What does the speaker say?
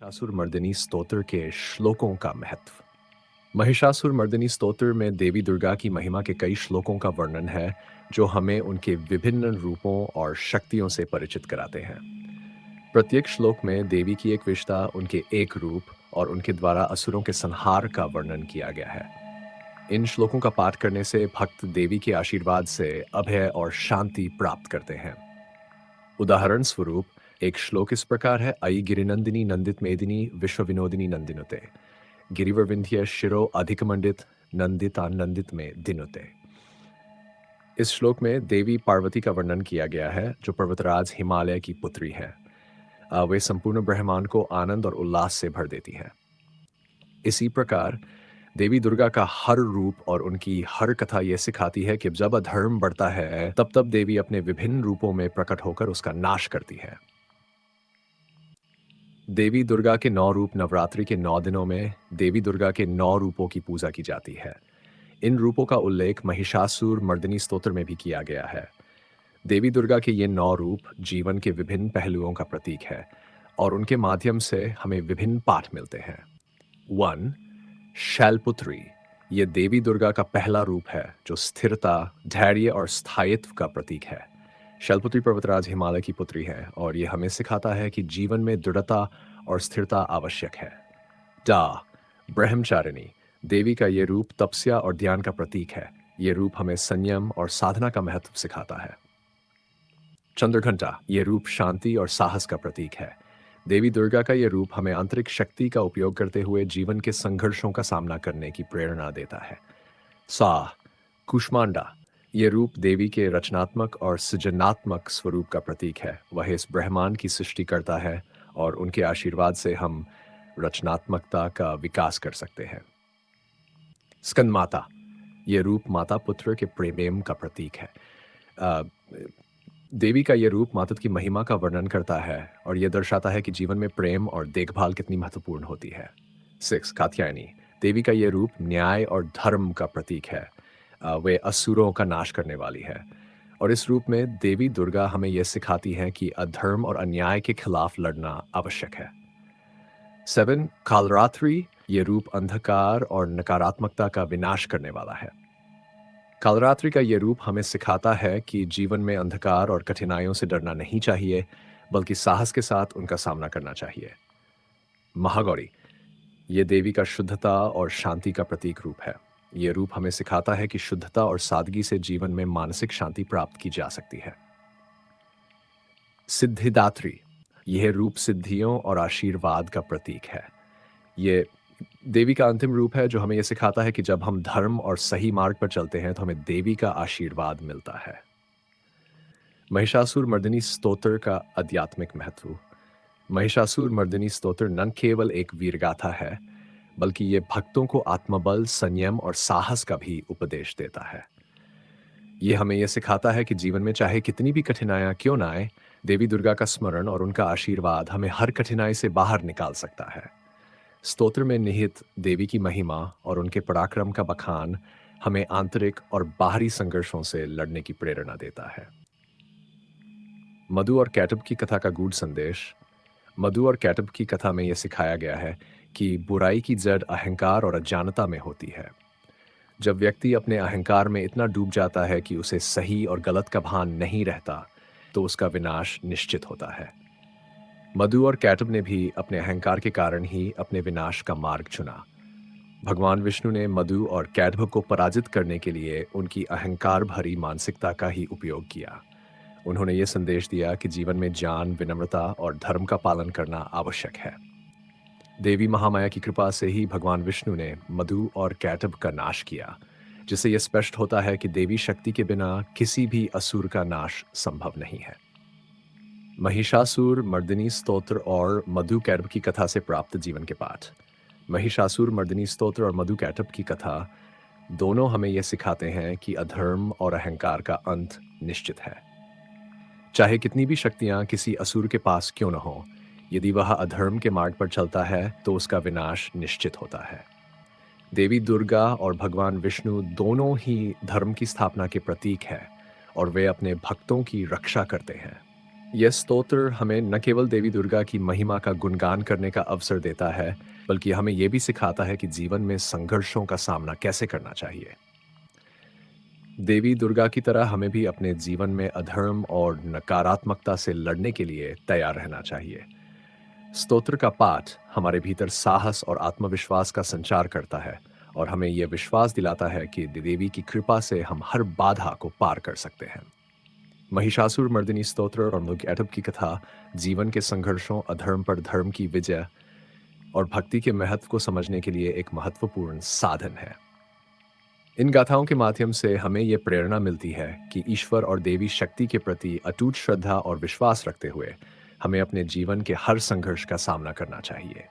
महिषासुरमर्दिनी स्तोत्र के श्लोकों का महत्व। महिषासुरमर्दिनी स्तोत्र में देवी दुर्गा की महिमा के कई श्लोकों का वर्णन है जो हमें उनके विभिन्न रूपों और शक्तियों से परिचित कराते हैं। प्रत्येक श्लोक में देवी की एक विशेषता, उनके एक रूप और उनके द्वारा असुरों के संहार का वर्णन किया गया है। इन श्लोकों का पाठ करने से भक्त देवी के आशीर्वाद से अभय और शांति प्राप्त करते हैं। उदाहरण स्वरूप एक श्लोक इस प्रकार है: अयि गिरिनंदिनी नंदित मेदिनी विश्व विनोदिनी नंदिनुते, गिरिवर विंध्य शिरो अधिक मंडित, नंदिता नंदित में दिनुते। इस श्लोक में देवी पार्वती का वर्णन किया गया है जो पर्वतराज हिमालय की पुत्री है। वे संपूर्ण ब्रह्मांड को आनंद और उल्लास से भर देती हैं। इसी प्रकार देवी दुर्गा का हर रूप और उनकी हर कथा यह सिखाती है कि जब अधर्म बढ़ता है तब तब देवी अपने विभिन्न रूपों में प्रकट होकर उसका नाश करती है। देवी दुर्गा के 9 रूप नवरात्रि के 9 दिनों में देवी दुर्गा के 9 रूपों की पूजा की जाती है। इन रूपों का उल्लेख महिषासुर मर्दिनी स्तोत्र में भी किया गया है। देवी दुर्गा के ये 9 रूप जीवन के विभिन्न पहलुओं का प्रतीक है और उनके माध्यम से हमें विभिन्न पाठ मिलते हैं। 1. शैलपुत्री। ये देवी दुर्गा का पहला रूप है जो स्थिरता, धैर्य और स्थायित्व का प्रतीक है। शैलपुत्री पर्वतराज हिमालय की पुत्री है और ये हमें सिखाता है कि जीवन में दृढ़ता और स्थिरता आवश्यक है। डा ब्रह्मचारिणी। देवी का ये रूप तपस्या और ध्यान का प्रतीक है। ये रूप हमें संयम और साधना का महत्व सिखाता है। चंद्रघंटा। ये रूप शांति और साहस का प्रतीक है। देवी दुर्गा का ये रूप हमें आंतरिक शक्ति का उपयोग करते हुए जीवन के संघर्षों का सामना करने की प्रेरणा देता है। सा कुष्मांडा। ये रूप देवी के रचनात्मक और सृजनात्मक स्वरूप का प्रतीक है। वह इस ब्रह्मांड की सृष्टि करता है और उनके आशीर्वाद से हम रचनात्मकता का विकास कर सकते हैं। स्कंदमाता। ये रूप माता पुत्र के प्रेम का प्रतीक है। अ, देवी का ये रूप मातृ की महिमा का वर्णन करता है और यह दर्शाता है कि जीवन में प्रेम और देखभाल कितनी महत्वपूर्ण होती है। 6. कात्यायनी। देवी का ये रूप न्याय और धर्म का प्रतीक है। वे असुरों का नाश करने वाली है और इस रूप में देवी दुर्गा हमें यह सिखाती है कि अधर्म और अन्याय के खिलाफ लड़ना आवश्यक है। 7. कालरात्रि। ये रूप अंधकार और नकारात्मकता का विनाश करने वाला है। कालरात्रि का ये रूप हमें सिखाता है कि जीवन में अंधकार और कठिनाइयों से डरना नहीं चाहिए, बल्कि साहस के साथ उनका सामना करना चाहिए। महागौरी। ये देवी का शुद्धता और शांति का प्रतीक रूप है। ये रूप हमें सिखाता है कि शुद्धता और सादगी से जीवन में मानसिक शांति प्राप्त की जा सकती है। सिद्धिदात्री। यह रूप सिद्धियों और आशीर्वाद का प्रतीक है। ये देवी का अंतिम रूप है जो हमें यह सिखाता है कि जब हम धर्म और सही मार्ग पर चलते हैं तो हमें देवी का आशीर्वाद मिलता है। महिषासुर मर्दिनी स्तोत्र का आध्यात्मिक महत्व। महिषासुर मर्दिनी स्तोत्र न केवल एक वीरगाथा है, बल्कि ये भक्तों को आत्मबल, संयम और साहस का भी उपदेश देता है। ये हमें यह सिखाता है कि जीवन में चाहे कितनी भी कठिनाइयां क्यों ना आए, देवी दुर्गा का स्मरण और उनका आशीर्वाद हमें हर कठिनाई से बाहर निकाल सकता है। स्तोत्र में निहित देवी की महिमा और उनके पराक्रम का बखान हमें आंतरिक और बाहरी संघर्षों से लड़ने की प्रेरणा देता है। मधु और कैटब की कथा का गूढ़ संदेश। मधु और कैटब की कथा में यह सिखाया गया है कि बुराई की जड़ अहंकार और अज्ञानता में होती है। जब व्यक्ति अपने अहंकार में इतना डूब जाता है कि उसे सही और गलत का भान नहीं रहता, तो उसका विनाश निश्चित होता है। मधु और कैटब ने भी अपने अहंकार के कारण ही अपने विनाश का मार्ग चुना। भगवान विष्णु ने मधु और कैटब को पराजित करने के लिए उनकी अहंकार भरी मानसिकता का ही उपयोग किया। उन्होंने ये संदेश दिया कि जीवन में ज्ञान, विनम्रता और धर्म का पालन करना आवश्यक है। देवी महामाया की कृपा से ही भगवान विष्णु ने मधु और कैटब का नाश किया, जिससे यह स्पष्ट होता है कि देवी शक्ति के बिना किसी भी असुर का नाश संभव नहीं है। महिषासुर मर्दिनी स्तोत्र और मधु कैटब की कथा से प्राप्त जीवन के पाठ। महिषासुर मर्दिनी स्तोत्र और मधु कैटब की कथा दोनों हमें यह सिखाते हैं कि अधर्म और अहंकार का अंत निश्चित है। चाहे कितनी भी शक्तियां किसी असुर के पास क्यों न हो, यदि वह अधर्म के मार्ग पर चलता है तो उसका विनाश निश्चित होता है। देवी दुर्गा और भगवान विष्णु दोनों ही धर्म की स्थापना के प्रतीक हैं और वे अपने भक्तों की रक्षा करते हैं। यह स्तोत्र हमें न केवल देवी दुर्गा की महिमा का गुणगान करने का अवसर देता है, बल्कि हमें यह भी सिखाता है कि जीवन में संघर्षों का सामना कैसे करना चाहिए। देवी दुर्गा की तरह हमें भी अपने जीवन में अधर्म और नकारात्मकता से लड़ने के लिए तैयार रहना चाहिए। स्तोत्र का पाठ हमारे भीतर साहस और आत्मविश्वास का संचार करता है और हमें यह विश्वास दिलाता है कि देवी की कृपा से हम हर बाधा को पार कर सकते हैं। महिषासुर मर्दिनी स्तोत्र और मृगयाटभ की कथा जीवन के संघर्षों, अधर्म पर धर्म की विजय और भक्ति के महत्व को समझने के लिए एक महत्वपूर्ण साधन है। इन गाथाओं के माध्यम से हमें यह प्रेरणा मिलती है कि ईश्वर और देवी शक्ति के प्रति अटूट श्रद्धा और विश्वास रखते हुए हमें अपने जीवन के हर संघर्ष का सामना करना चाहिए।